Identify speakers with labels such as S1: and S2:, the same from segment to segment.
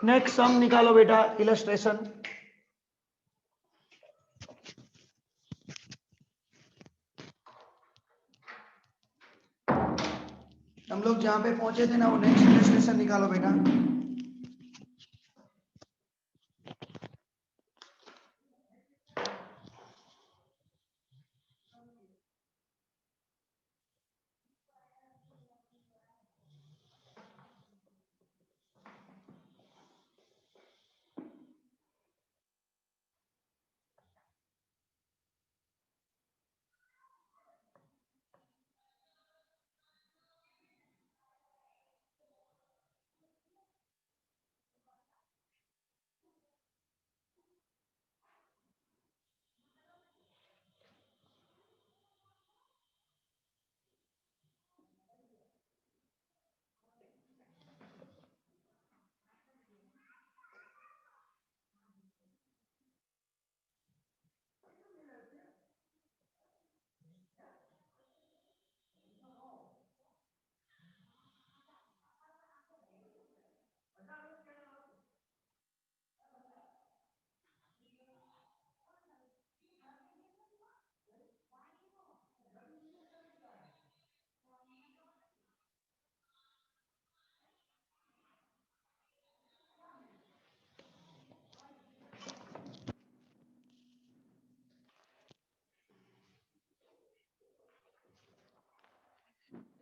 S1: Next sum निकालो बेटा, illustration. हम लोग जहां पे पहुंचे थे ना, वो नेक्स्ट इलस्ट्रेशन निकालो बेटा।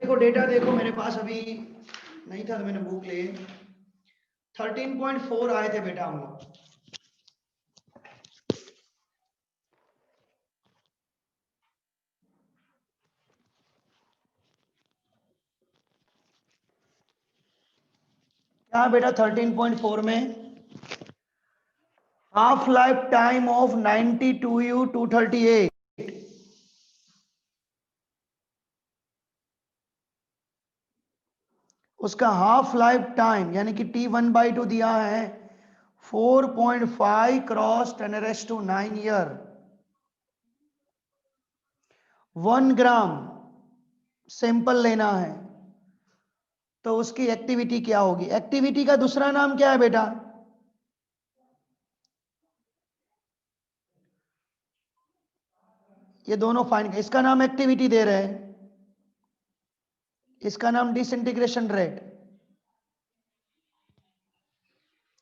S1: देखो डेटा देखो, मेरे पास अभी नहीं था तो मैंने बुक ले। 13.4 आए थे बेटा हम लोग। क्या बेटा 13.4 में half life time of 92U238, उसका हाफ लाइफ टाइम यानी कि T1/2 दिया है 4.5 क्रॉस 10⁻⁹ ईयर। 1 ग्राम सैंपल लेना है तो उसकी एक्टिविटी क्या होगी? एक्टिविटी का दूसरा नाम क्या है बेटा? ये दोनों फाइन, इसका नाम एक्टिविटी दे रहे हैं, इसका नाम डिसइंटीग्रेशन रेट।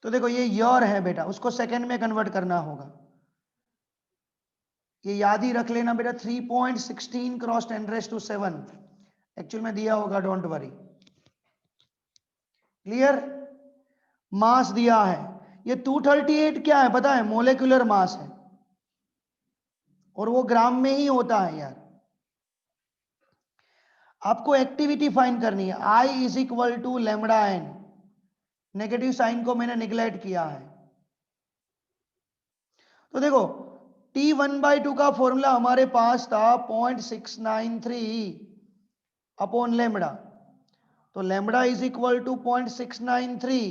S1: तो देखो ये ईयर है बेटा, उसको सेकंड में कन्वर्ट करना होगा। ये याद ही रख लेना बेटा, 3.16 क्रॉस 10⁻⁷ एक्चुअल में दिया होगा, डोंट वरी। क्लियर? मास दिया है, ये 238 क्या है पता है? मोलेकुलर मास है, और वो ग्राम में ही होता है यार। आपको एक्टिविटी फाइंड करनी है, I is equal to lambda N. Negative sign को मैंने निगलेक्ट किया है। तो देखो T1/2 का फॉर्मूला हमारे पास था 0.693 अपॉन लैम्बडा। तो lambda is equal to 0.693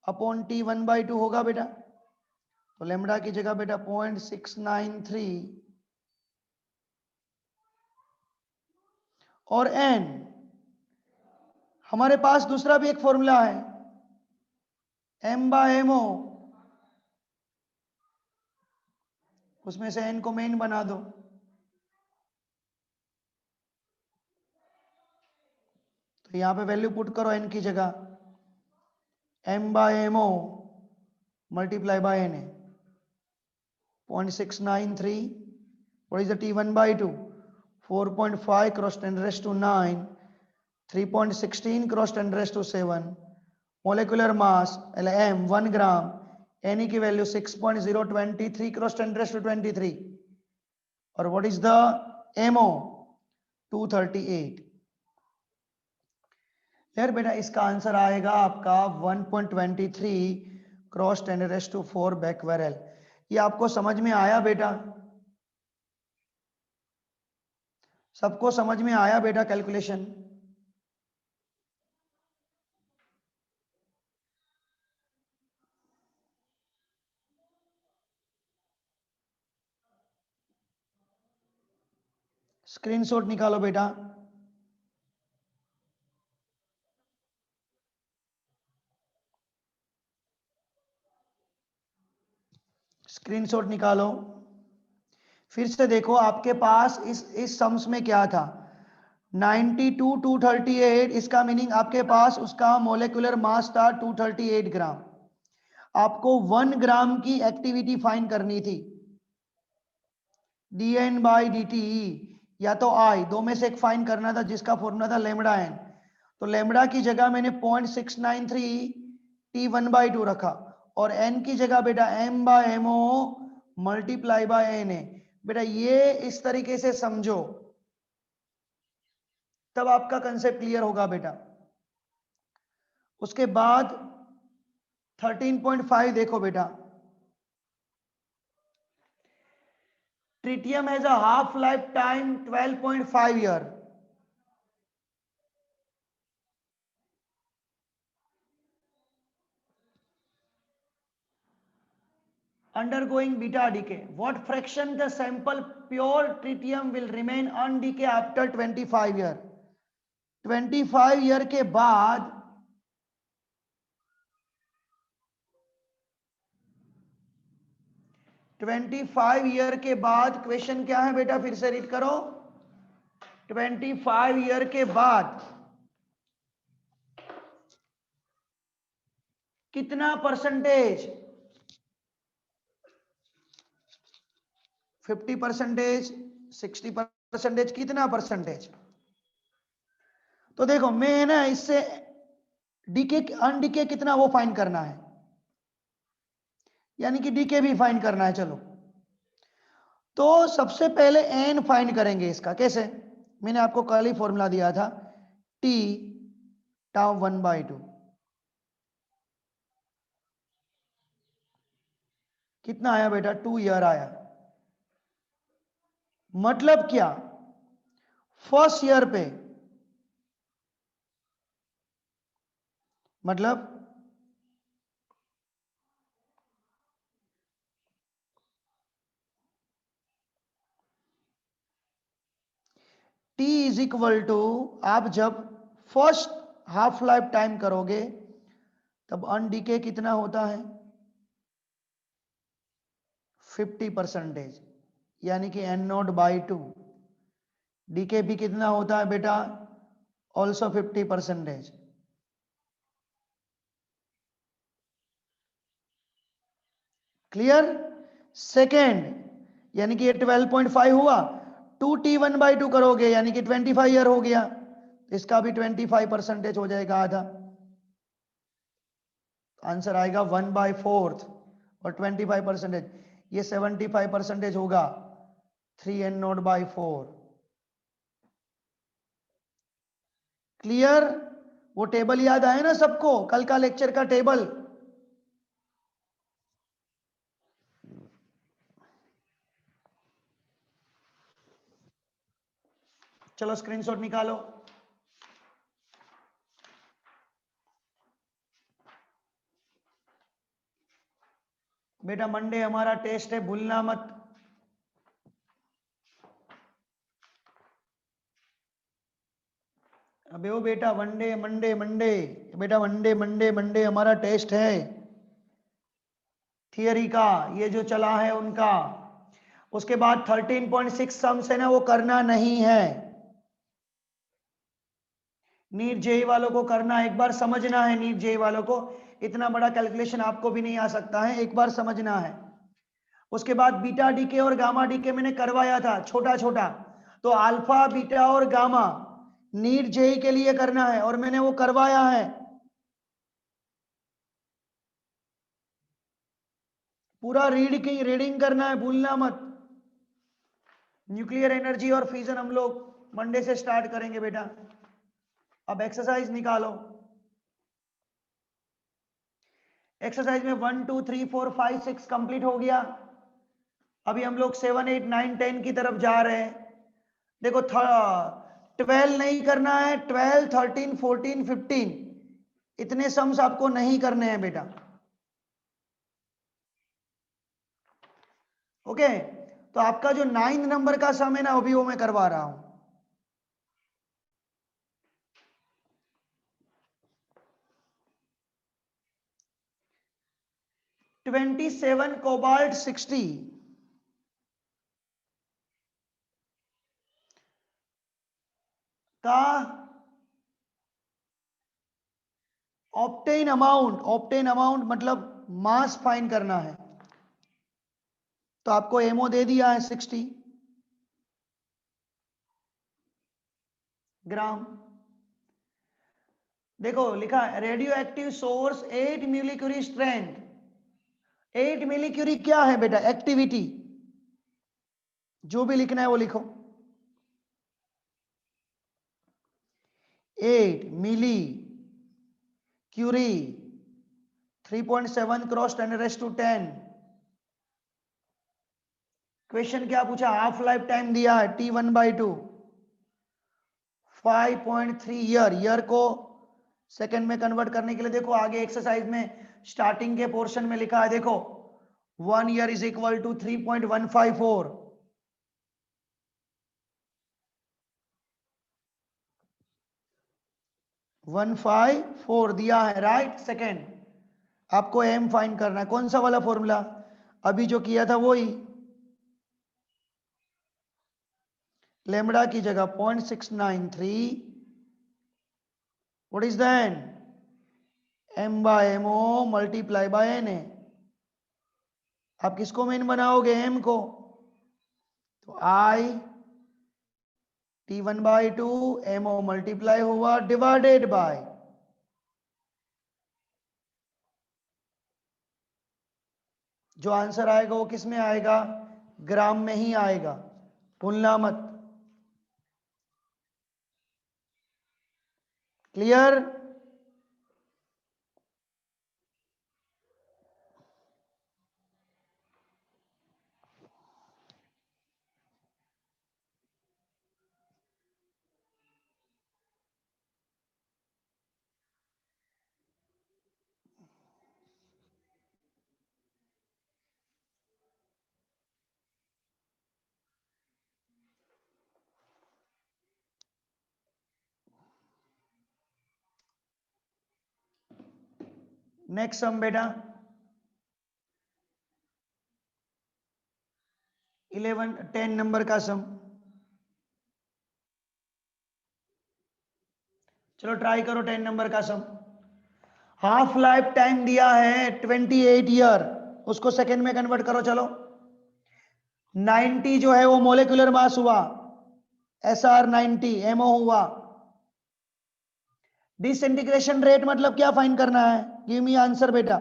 S1: upon T1/2 होगा बेटा। तो लैम्बडा की जगह बेटा 0.693 और n, हमारे पास दूसरा भी एक फॉर्मूला है m/mo, उसमें से n को मेन बना दो। तो यहां पे वैल्यू पुट करो n की जगह, m/mo multiply by na, 0.693, what is the T1/2? 4.5 cross 10⁻⁹, 3.16 cross 10⁻⁷, molecular mass m 1 gram, Ne की वैल्यू 6.023 cross 10⁻23, और what is the mo? 238। यार बेटा इसका आंसर आएगा आपका 1.23 क्रॉस 10⁻⁴ बैकवेरल। ये आपको समझ में आया बेटा? सबको समझ में आया बेटा कैलकुलेशन? स्क्रीनशॉट निकालो बेटा। स्क्रीनशॉट निकालो। फिर से देखो आपके पास इस सम्स में क्या था, 92 238, इसका मीनिंग आपके पास उसका मोलेकुलर मास था 238 ग्राम। आपको 1 ग्राम की एक्टिविटी फाइंड करनी थी, dn बाई dt, या तो आई, दो में से एक फाइंड करना था जिसका फॉर्मूला था लेमड़ा एन। तो लेमड़ा की जगह मैंने 0.693 T1/2 रखा, और n की जगह बेटा m by M O multiply by N है। बेटा ये इस तरीके से समझो, तब आपका कंसेप्ट क्लियर होगा बेटा। उसके बाद 13.5 देखो बेटा, tritium has a half life time 12.5 year. Undergoing beta decay, what fraction the sample pure tritium will remain undecay after 25 year? 25 year के बाद 25 ईयर के बाद क्वेश्चन क्या है बेटा, फिर से रीड करो। 25 ईयर के बाद कितना परसेंटेज, 50%, 60%, कितना परसेंटेज? तो देखो मैं ना इससे डीके अनडीके कितना वो फाइंड करना है, यानी कि डीके भी फाइंड करना है। चलो तो सबसे पहले एन फाइंड करेंगे इसका। कैसे? मैंने आपको कल ही फॉर्मूला दिया था, टी टाउ 1/2। कितना आया बेटा? 2 ईयर आया। मतलब क्या, फर्स्ट ईयर पे, मतलब टी इज इक्वल टू, आप जब फर्स्ट हाफ लाइफ टाइम करोगे तब अनडीके कितना होता है? 50%, यानी कि n0/2। डीके भी कितना होता है बेटा? ऑल्सो 50%। क्लियर? सेकेंड, यानी कि ये 12.5 हुआ, 2T1/2 करोगे यानी कि 25 ईयर हो गया, इसका भी 25% हो जाएगा, आधा। आंसर आएगा 1/4 और 25%, ये 75% होगा, 3n0/4। क्लियर? वो टेबल याद आया ना सबको, कल का लेक्चर का टेबल? चलो स्क्रीनशॉट निकालो। बेटा मंडे हमारा टेस्ट है, भूलना मत। अबे ओ बेटा मंडे मंडे मंडे, बेटा मंडे मंडे मंडे हमारा टेस्ट है थियरी का, ये जो चला है उनका। उसके बाद 13.6 सम्स है ना, वो करना नहीं है। नीट जेई वालों को करना, एक बार समझना है। नीट जेई वालों को इतना बड़ा कैलकुलेशन आपको भी नहीं आ सकता है, एक बार समझना है। उसके बाद बीटा डीके और गामा डीके मैंने करवाया था छोटा छोटा, तो अल्फा बीटा और गामा नीट जेई के लिए करना है और मैंने वो करवाया है। पूरा रीडिंग करना है, भूलना मत। न्यूक्लियर एनर्जी और फ्यूजन हम लोग मंडे से स्टार्ट करेंगे बेटा। अब एक्सरसाइज निकालो। एक्सरसाइज में 1 2 3 4 5 6 कंप्लीट हो गया। अभी हम लोग 7 8 9 10 की तरफ जा रहे हैं। देखो 12 नहीं करना है, 12 13 14 15 इतने सम्स आपको नहीं करने हैं बेटा। ओके, तो आपका जो 9 नंबर का सम है ना, अभी वो मैं करवा रहा हूं। 27 कोबाल्ट 60 का ऑप्टेन अमाउंट मतलब मास फाइंड करना है। तो आपको एमओ दे दिया है 60 ग्राम। देखो लिखा है रेडियो एक्टिव सोर्स 8 मिलीक्यूरी स्ट्रेंथ। 8 मिलीक्यूरी क्या है बेटा? एक्टिविटी। जो भी लिखना है वो लिखो। 8 मिली क्यूरी 3.7 क्रॉस 10⁻10। क्वेश्चन क्या पूछा? हाफ लाइफ टाइम दिया है T1/2 5.3 ईयर को सेकंड में कन्वर्ट करने के लिए देखो आगे एक्सरसाइज में स्टार्टिंग के पोर्शन में लिखा है, देखो 1 year is equal to 3.154। One 154 दिया है, राइट। सेकेंड आपको एम फाइंड करना है। कौन सा वाला फॉर्मूला? अभी जो किया था वही। लेमड़ा की जगह 0.693, what is then M by M O multiply by N A. आप किसको मेन बनाओगे? एम को। तो आई T1/2 एमओ मल्टीप्लाई हुआ डिवाइडेड बाय जो आंसर आएगा वो किस में आएगा? ग्राम में ही आएगा, भूलना मत। क्लियर? नेक्स्ट सम बेटा 10 नंबर का सम। चलो ट्राई करो 10 नंबर का सम। हाफ लाइफ टाइम दिया है 28 ईयर, उसको सेकेंड में कन्वर्ट करो। चलो 90 जो है वो मोलिकुलर मास हुआ, SR 90 एमओ हुआ। डिसइंटीग्रेशन रेट मतलब क्या फाइंड करना है? गिव मी आंसर बेटा।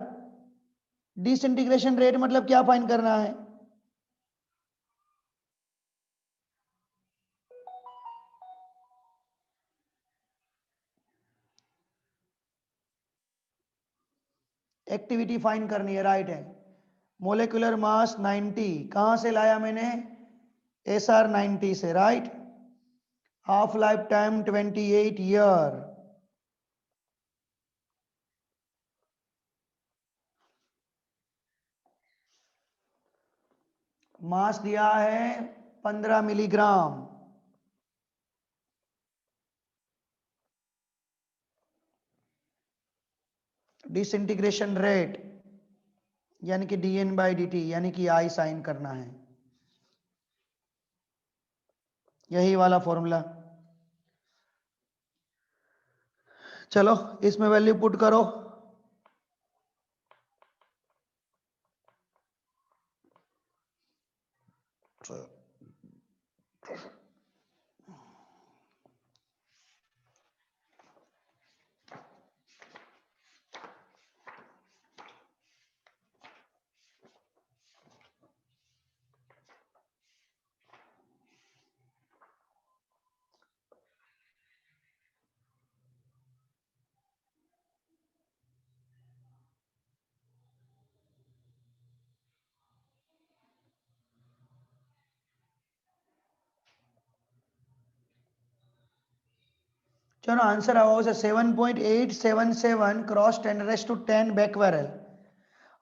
S1: डिसइंटीग्रेशन रेट मतलब क्या फाइंड करना है? एक्टिविटी फाइंड करनी है, राइट है। मोलिकुलर मास 90 कहां से लाया मैंने? SR 90 से, right. Half life time 28 year. Mass दिया है 15 मिलीग्राम। डिसइंटीग्रेशन रेट यानी कि dN/dt यानी कि I साइन करना है, यही वाला फॉर्मूला। चलो इसमें वैल्यू पुट करो। चलो आंसर आओ से 7.877 क्रॉस 10⁻10 બેકવેરલ।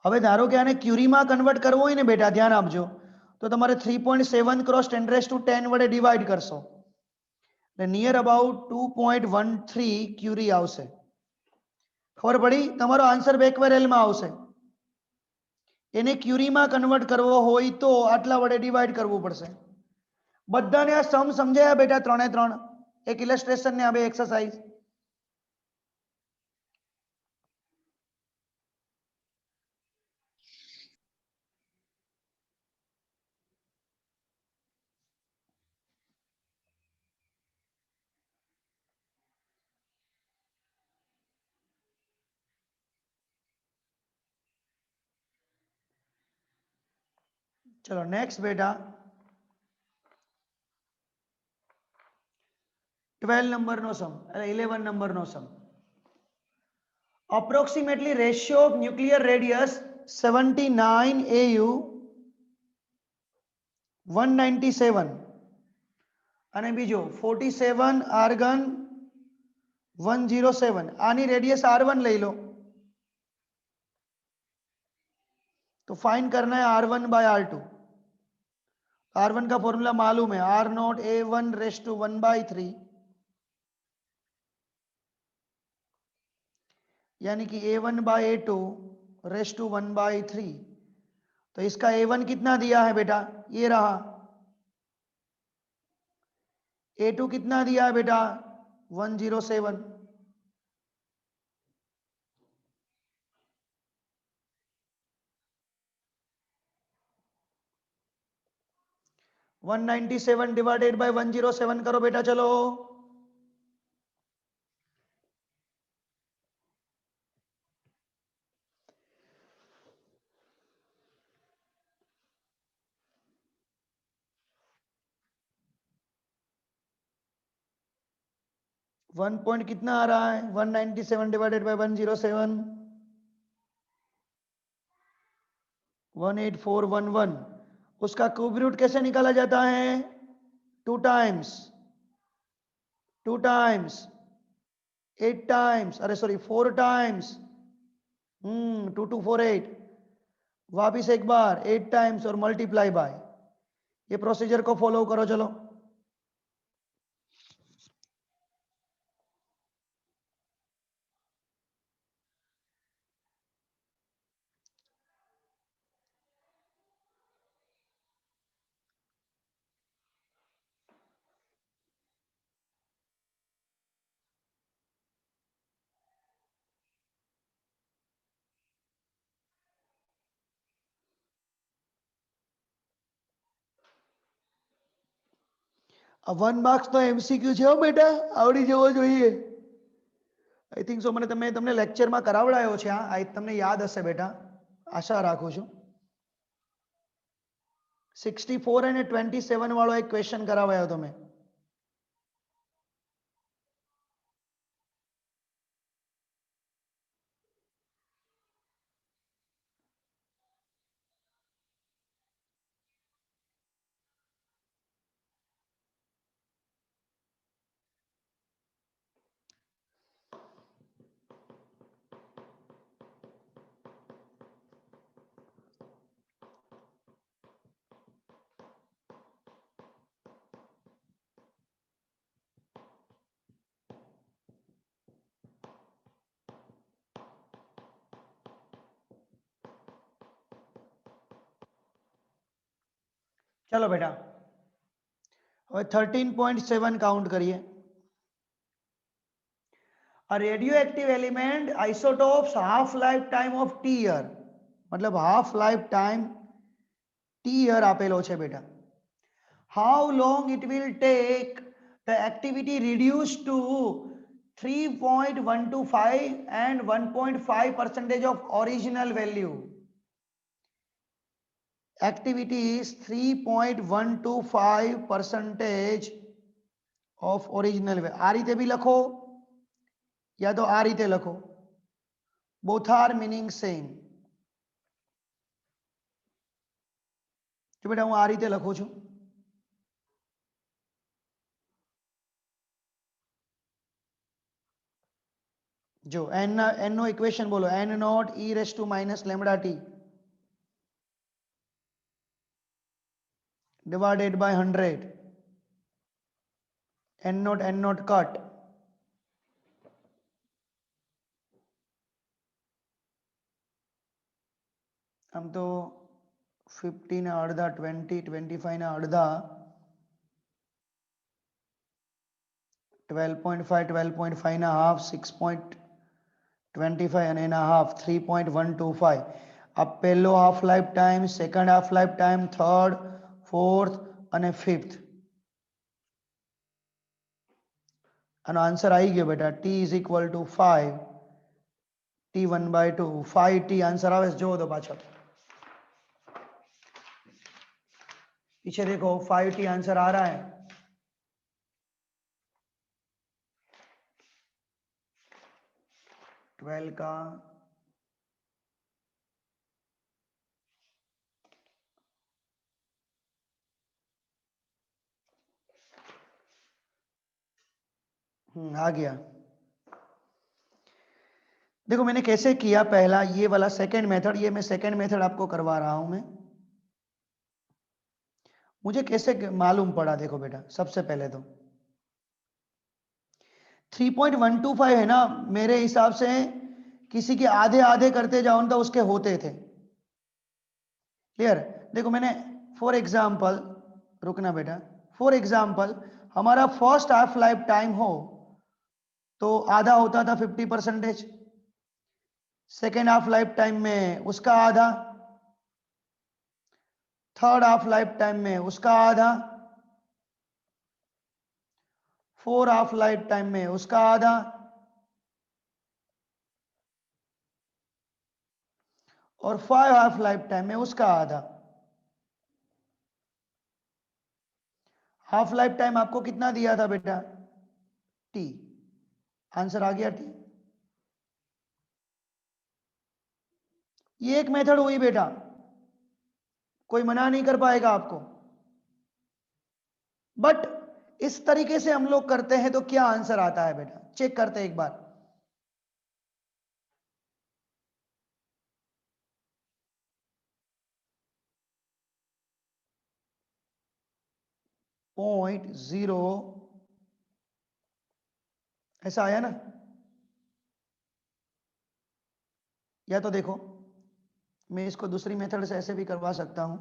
S1: હવે ધારો કે આને ક્યુરીમાં કન્વર્ટ કરવો હોય ને બેટા, ધ્યાન આપજો, તો તમારે 3.7 क्रॉस 10⁻10 વડે ડિવાઈડ કરશો એટલે નિયર અબાઉટ 2.13 ક્યુરી આવશે। ખબર પડી? તમારો આન્સર બેકવેરલમાં આવશે। એને ક્યુરીમાં કન્વર્ટ કરવો હોય તો આટલા વડે ડિવાઈડ કરવું પડશે. બધાને આ સમ સમજાયા બેટા? ત્રણે ત્રણ એક ઇલસ્ટ્રેશન ને આ બે એક્સરસાઇઝ. चलो नेक्स्ट बेटा 12 number no sum, 11 number no sum. Approximately ratio of nuclear radius 79 AU 197 અને બીજો 47 આર્ગન 107. આની રેડિયસ R1 લઈ લો. तो फाइंड करना है R1 बाय R2. R1 का फॉर्मूला मालूम है, R not A1 raise to 1/3 यानी कि A1 bye A2 raise to 1/3. तो इसका A1 कितना दिया है बेटा? ये रहा. A2 कितना दिया है बेटा? 107. 197 डिवाइडेड बाय 107 करो बेटा. चलो 1 पॉइंट कितना आ रहा है? 197 डिवाइडेड बाय 107 18411. उसका क्यूब रूट कैसे निकाला जाता है? 2 टाइम्स 8 टाइम्स, अरे सॉरी 4 टाइम्स. 2248. वापिस एक बार 8 टाइम्स और मल्टीप्लाई बाय. ये प्रोसीजर को फॉलो करो. चलो આ 1 માર્ક્સ નો એમસીક્યુ છે હો બેટા, આવડી જવો જોઈએ. આઈ થિંક સો મને તમને લેક્ચરમાં કરાવડાયો છે. આ તમને યાદ હશે બેટા, આશા રાખું છું. 64 અને 27 વાળો એક ક્વેશ્ચન કરાવાયો તમે. चलो बेटा હવે 13.7 કાઉન્ટ કરીએ. A radioactive element isotopes half lifetime of T year, मतलब half lifetime T year આપેલો છે બેટા. How long it will take the activity reduced to 3.125 and 1.5% of original value. Activity is 3.125% of original value. આ રીતે भी લખો या तो આ રીતે લખો. both are meaning same. તો બેટા હું આ રીતે લખું છું. જો n નો ઇક્વેશન બોલો. n naught e raise to minus lambda t divided by 100. n not cut. આમ તો 50 ના અડધા 20 25 ના અડધા 12.5 12.5 ના હાફ 6.25 અને એના હાફ 3.125 આ પહેલો half life time second half life time third fourth અને ફિફ્થ આનો આન્સર આવી ગયો બેટા t is equal to 5 t1/2 5t answer आवे जो दो पाछा पीछे देखो 5t आंसर आ रहा है 12 का आ गया। देखो मैंने कैसे किया पहला ये वाला सेकंड मेथड ये मैं सेकंड मेथड आपको करवा रहा हूं मैं मुझे कैसे मालूम पड़ा देखो बेटा सबसे पहले तो 3.125 है ना मेरे हिसाब से किसी के आधे आधे करते जाओ तो उसके होते थे क्लियर। देखो मैंने फॉर एग्जाम्पल रुकना बेटा फॉर एग्जाम्पल हमारा फर्स्ट हाफ लाइफ टाइम हो तो आधा होता था 50%। सेकेंड हाफ लाइफ टाइम में उसका आधा थर्ड हाफ लाइफ टाइम में उसका आधा फोर हाफ लाइफ टाइम में उसका आधा और 5 हाफ लाइफ टाइम में उसका आधा। हाफ लाइफ टाइम आपको कितना दिया था बेटा टी आंसर आ गया टी। ये एक मेथड हुई बेटा कोई मना नहीं कर पाएगा आपको बट इस तरीके से हम लोग करते हैं तो क्या आंसर आता है बेटा चेक करते हैं एक बार। पॉइंट जीरो ऐसा आया ना या तो देखो मैं इसको दूसरी मेथड से ऐसे भी करवा सकता हूं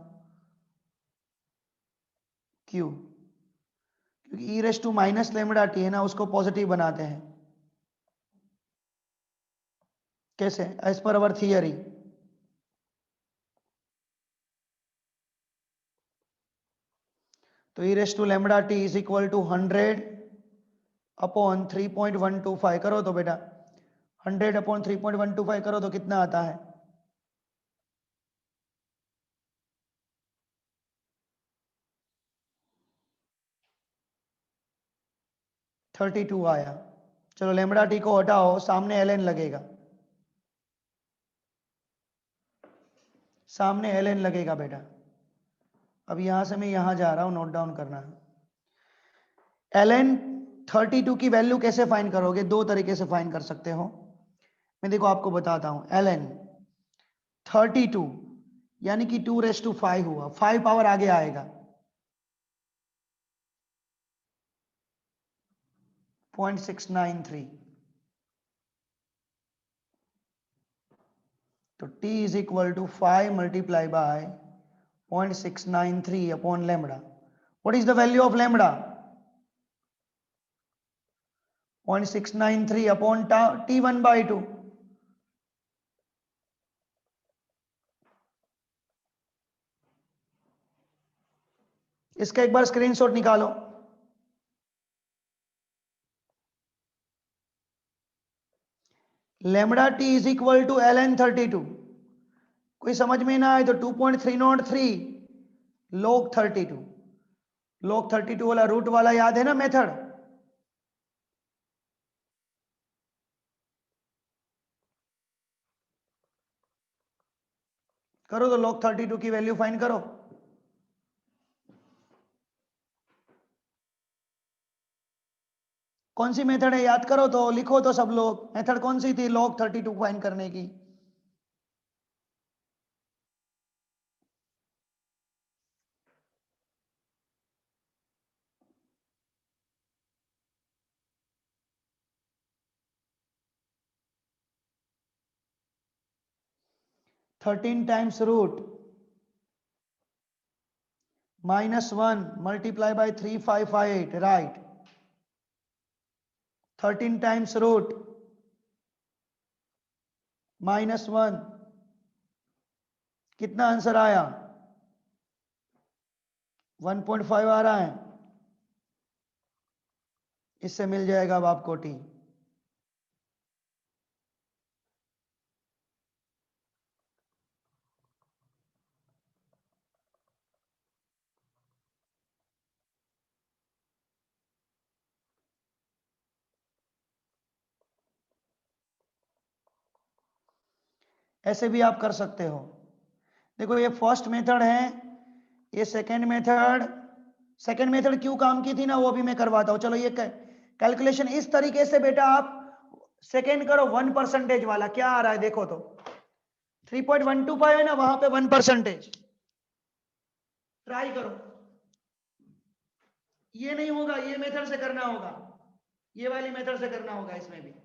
S1: क्यों क्योंकि e raise to minus lambda T है ना उसको पॉजिटिव बनाते हैं कैसे एज पर अवर थियरी तो e raise to lambda T is equal to 100 upon 3.125 करो तो बेटा 100 अपॉन 3.125 करो तो कितना आता है 32 आया। चलो लेमडा टी को हटाओ सामने एल एन लगेगा सामने एल एन लगेगा बेटा। अब यहां से मैं यहां जा रहा हूं नोट डाउन करना है एल एन 32 की वैल्यू कैसे फाइंड करोगे दो तरीके से फाइंड कर सकते हो मैं देखो आपको बताता हूं एल एन 32 यानी कि 2⁵ हुआ 5 पावर आगे आएगा 0.693 तो t is equal to 5 multiply by 0.693 upon lambda. What is the value of lambda 0.693 upon t1/2 इसका एक बार स्क्रीनशॉट निकालो lambda T is equal to L N 32 कोई समझ में ना आए तो 2.303 log 32 log 32 वाला रूट वाला याद है ना मेथड करो तो log 32 की वैल्यू फाइंड करो कौन सी मेथड है याद करो तो लिखो तो सब लोग मेथड कौन सी थी log 32 फाइंड करने की 13 times root minus 1 multiply by 3558, right? 13 times root minus 1, कितना आंसर आया? 1.5 आ रहा है, इससे मिल जाएगा अब आपको टी। ऐसे भी आप कर सकते हो। देखो ये फर्स्ट मेथड है, ये सेकंड मेथड क्यों काम की थी ना, वो भी मैं करवाता हूं। चलो ये कैलकुलेशन इस तरीके से बेटा आप सेकंड करो, 1% वाला क्या आ रहा है देखो तो, 3.125 है ना, वहां पे 1%। ट्राई करो, ये नहीं होगा, ये मेथड से करना होगा, ये वाली मेथड से करना होगा इसमें भी।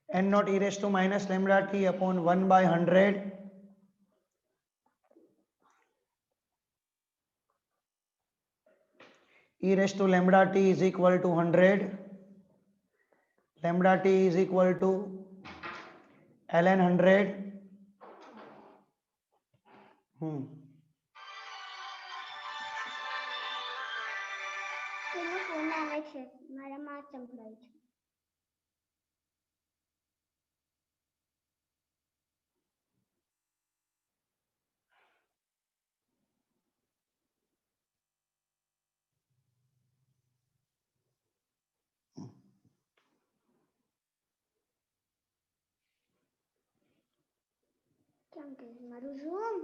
S1: n naught e raised to minus lambda t upon 1 by 100 e raised to lambda t is equal to 100, lambda t is equal to ln 100.
S2: એનો ફોન આવે છે મારા માં સંભળાય છે કેમ કે મારું ઝૂમ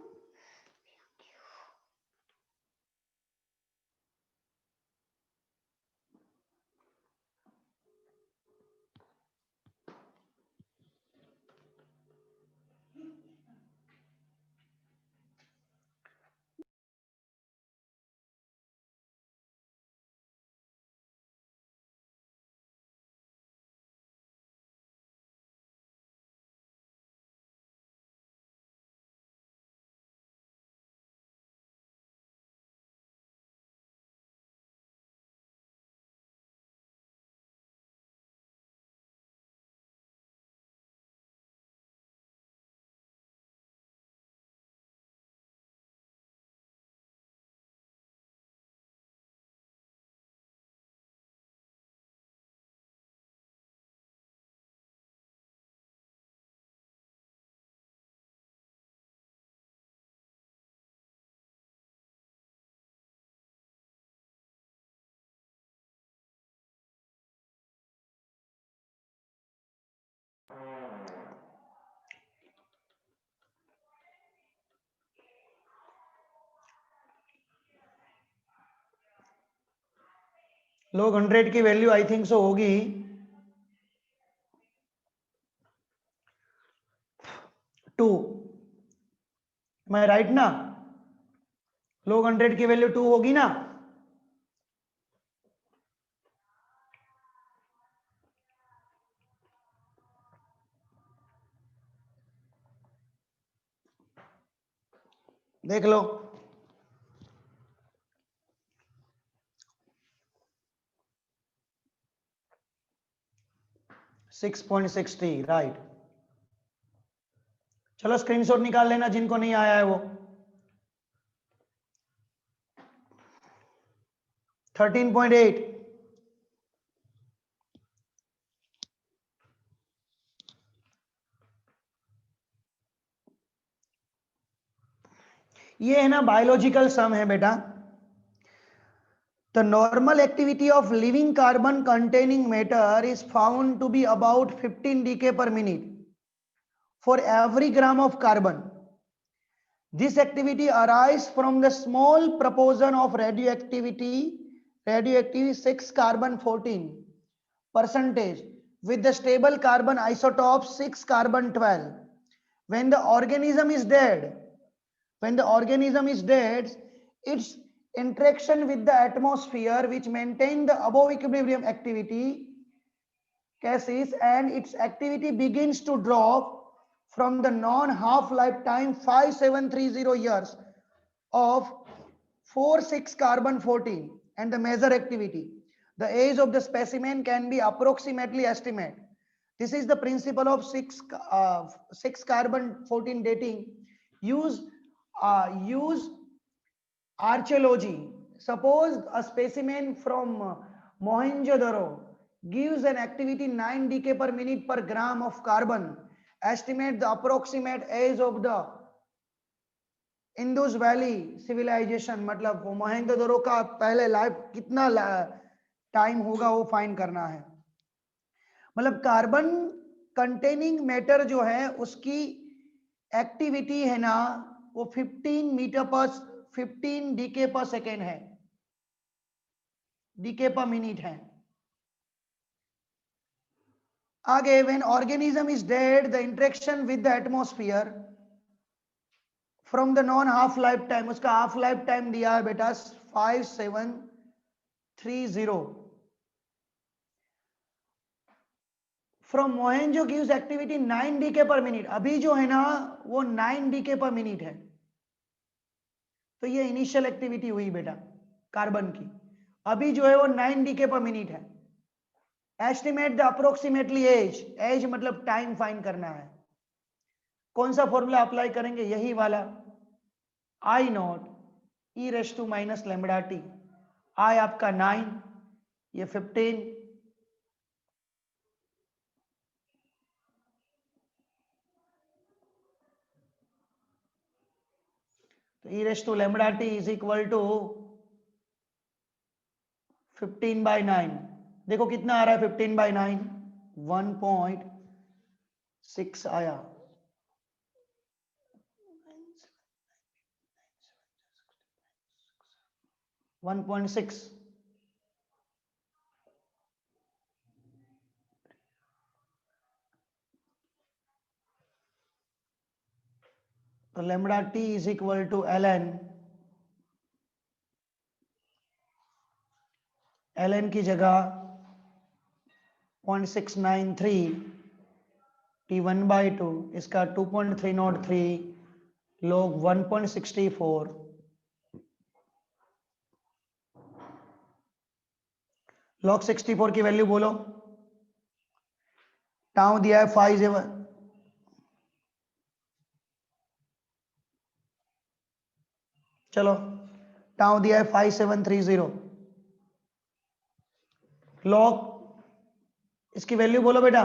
S1: log 100 की वैल्यू आई थिंक सो होगी 2, मैं राइट ना? log 100 की वैल्यू 2 होगी ना? देख लो, 6.63 राइट। चलो स्क्रीनशॉट निकाल लेना जिनको नहीं आया है वो। 13.8। ये है ना बायोलॉजिकल सम है बेटा। The normal activity of living carbon containing matter is found to be about 15 decay per minute for every gram of carbon. This activity arises from the small proportion of radioactivity 6 carbon 14 percentage with the stable carbon isotope 6 carbon 12. When the organism is dead, its interaction with the atmosphere which maintain the above equilibrium activity cases and its activity begins to drop from the non-half lifetime 5730 years of 4,6 carbon 14 and the measure activity. The age of the specimen can be approximately estimated. This is the principle of 6 carbon 14 dating. Use archaeology. Suppose a specimen from Mohenjo-daro gives an activity 9 decay per minute per gram of carbon. Estimate the approximate age of the Indus valley civilisation, मतलब वो मोहेंजोदड़ो का पहले life कितना time होगा वो find करना है। मतलब कार्बन कंटेनिंग मैटर जो है उसकी एक्टिविटी है ना वो 15 डीके पर सेकेंड है, डीके पर मिनट है। आगे when organism is dead the interaction with the atmosphere from the non half life time, उसका हाफ लाइफ टाइम दिया है बेटा 5730। From Mohenjo gives activity 9 decay पर मिनट, अभी जो है ना वो 9 डीके पर मिनट है। तो ये इनिशियल एक्टिविटी हुई बेटा कार्बन की, अभी जो है वो 9 डीके पर मिनट है। Estimate the approximately age, age मतलब टाइम फाइंड करना है। कौन सा फॉर्मूला अप्लाई करेंगे? यही वाला I naught e raise to minus lambda T. I आपका 9, ये 15, तो e raise to lambda T is equal to 15/9। देखो कितना आ रहा है 15/9, 1.6 आया। 1.6 तो lambda T is equal to L की जगह 0.693 T1/2, इसका 2.303 log 1.64 log 64 की वैल्यू बोलो। टाउ दिया है 5 चलो टाउ दिया है 5730 लॉग, इसकी वैल्यू बोलो बेटा।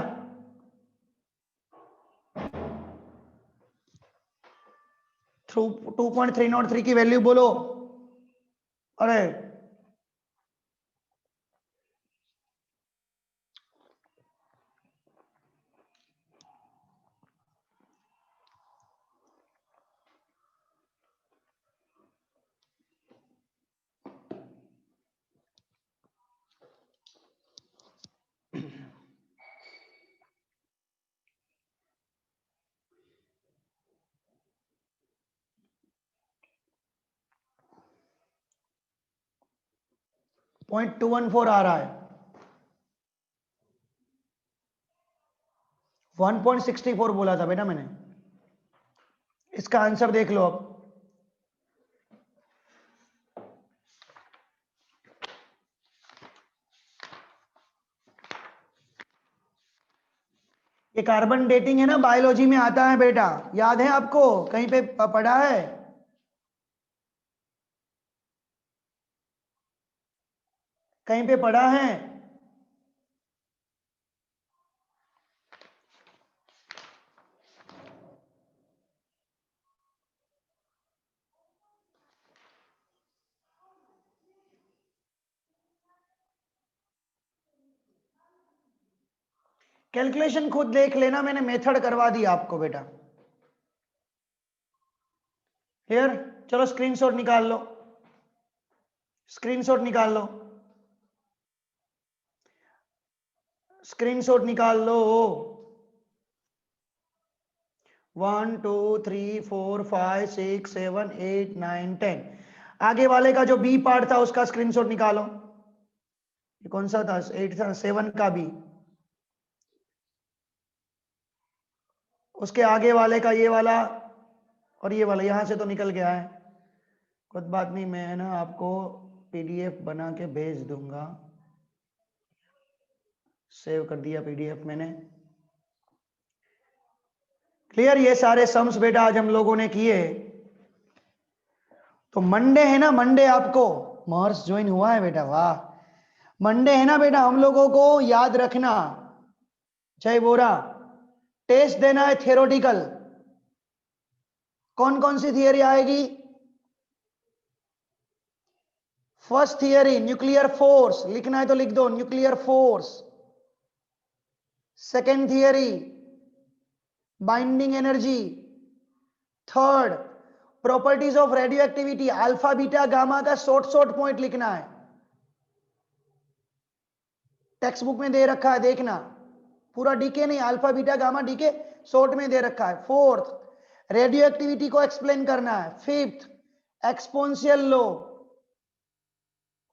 S1: थ्रू 2.303 की वैल्यू बोलो। अरे 0.214 आ रहा है। 1.64 बोला था बेटा मैंने। इसका आंसर देख लो अब। ये कार्बन डेटिंग है ना, बायोलॉजी में आता है बेटा, याद है आपको, कहीं पे पढ़ा है? कहीं पे पढ़ा है? कैलकुलेशन खुद देख लेना, मैंने मेथड करवा दिया आपको बेटा। हियर, चलो स्क्रीनशॉट निकाल लो, स्क्रीनशॉट निकाल लो, स्क्रीनशॉट निकाल लो। 1 2 3 4 5 6 7 8 9 10। आगे वाले का जो बी पार्ट था उसका स्क्रीनशॉट निकालो। ये कौन सा था? 8 था, 7 का बी। उसके आगे वाले का ये वाला और ये वाला, यहां से तो निकल गया है, कुछ बात नहीं, मैं ना आपको पीडीएफ बना के भेज दूंगा। सेव कर दिया पीडीएफ मैंने। क्लियर? ये सारे सम्स बेटा आज हम लोगों ने किए। तो मंडे है ना, मंडे आपको महर्ष ज्वाइन हुआ है बेटा, वाह। मंडे है ना बेटा, हम लोगों को याद रखना, जय बोरा, टेस्ट देना है थियोरेटिकल। कौन कौन सी थियरी आएगी? फर्स्ट थियरी न्यूक्लियर फोर्स, लिखना है तो लिख दो, nuclear force. Second theory binding energy. Third properties of radio activity, alpha beta gamma का शॉर्ट शॉर्ट पॉइंट लिखना है, टेक्स्ट बुक में दे रखा है, देखना, पूरा डीके नहीं, alpha beta gamma decay short में दे रखा है। फोर्थ रेडियो एक्टिविटी को एक्सप्लेन करना है। Fifth exponential law.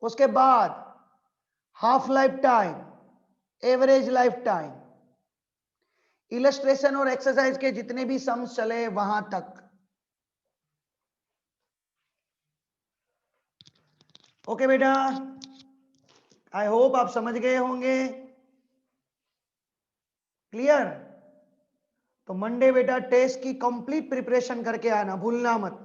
S1: उसके बाद half life time, average life time, illustration और एक्सरसाइज के जितने भी सम्स चले वहां तक। ओके बेटा, आई होप आप समझ गए होंगे। क्लियर? तो मंडे बेटा टेस्ट की कंप्लीट प्रिपरेशन करके आना, भूलना मत।